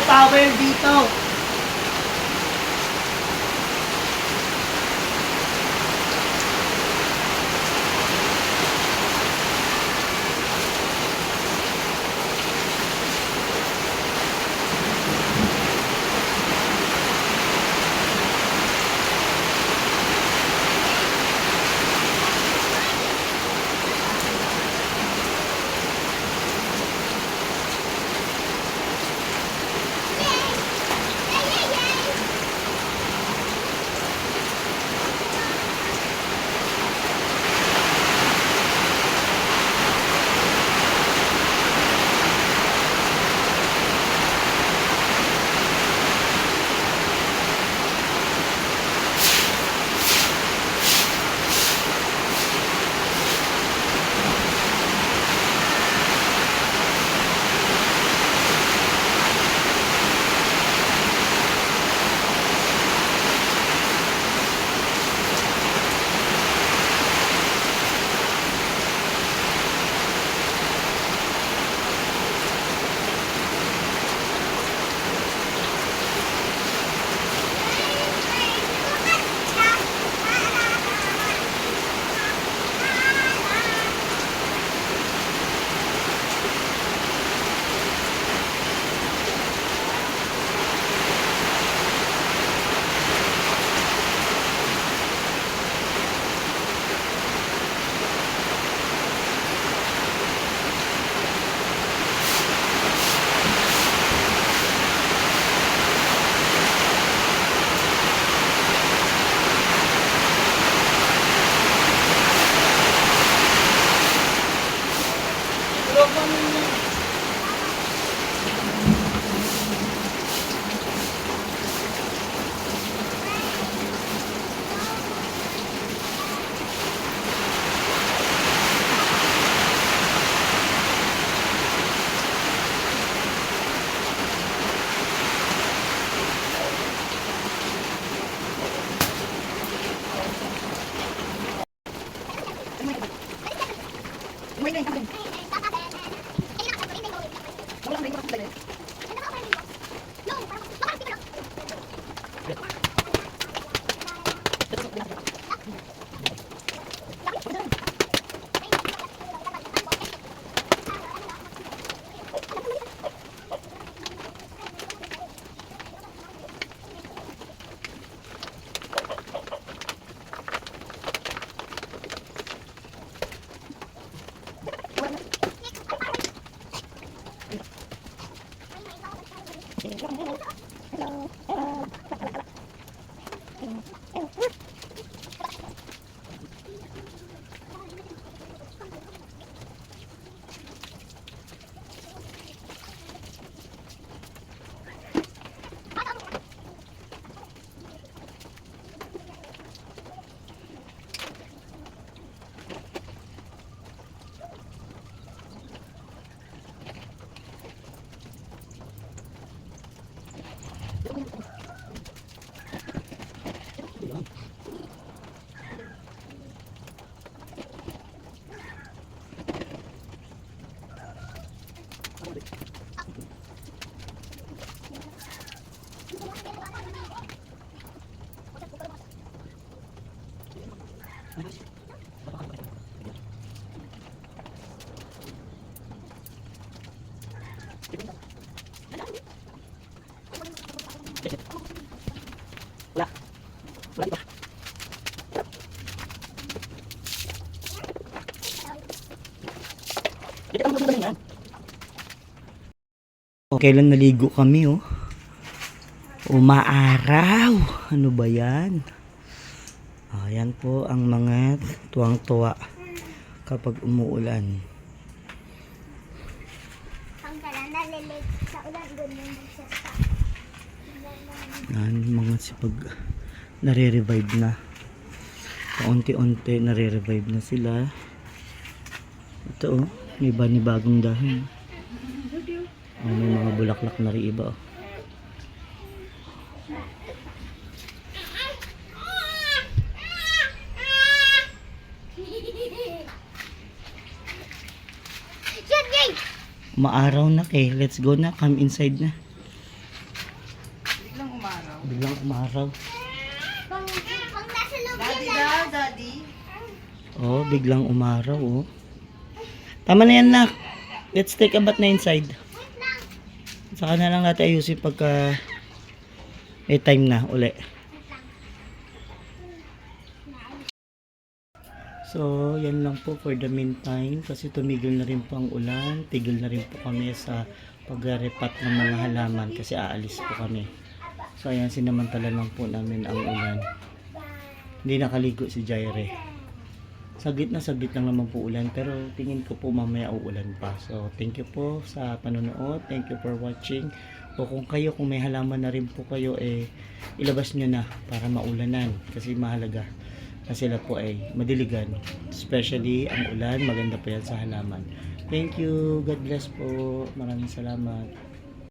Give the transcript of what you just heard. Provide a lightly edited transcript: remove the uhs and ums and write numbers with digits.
may power dito. Kailan naligo kami oh. Umaaraw. Ano ba yan? Ayan po ang mga tuwang-tuwa kapag umuulan. Yan mga sipag nare-revive na. Paunti-unti nare-revive na sila. Ito oh, may bagong dahon. May mga bulaklak na rin iba oh. Maaraw na let's go na, come inside na. umaraw. Biglang umaraw. Pang nasa loob Daddy yan. daw, daddy. Oh, biglang umaraw, oh. Tama na yan, nak. Let's take a bath na inside. Wait lang. Saka na lang natin ayusin pagka may time na uli. So, yan lang po for the meantime kasi tumigil na rin po ang ulan. Tigil na rin po kami sa pagrepat ng mga halaman kasi aalis po kami. So, ayan, sinamantala lang po namin ang ulan. Hindi nakaligo si Jaire. Saglit lang naman po ulan pero tingin ko po mamaya uulan pa. So, thank you po sa panonood. Thank you for watching. O kung may halaman na rin po kayo, ilabas nyo na para maulanan kasi mahalaga na sila po ay madiligan. Especially ang ulan, maganda po yan sa halaman. Thank you. God bless po. Maraming salamat.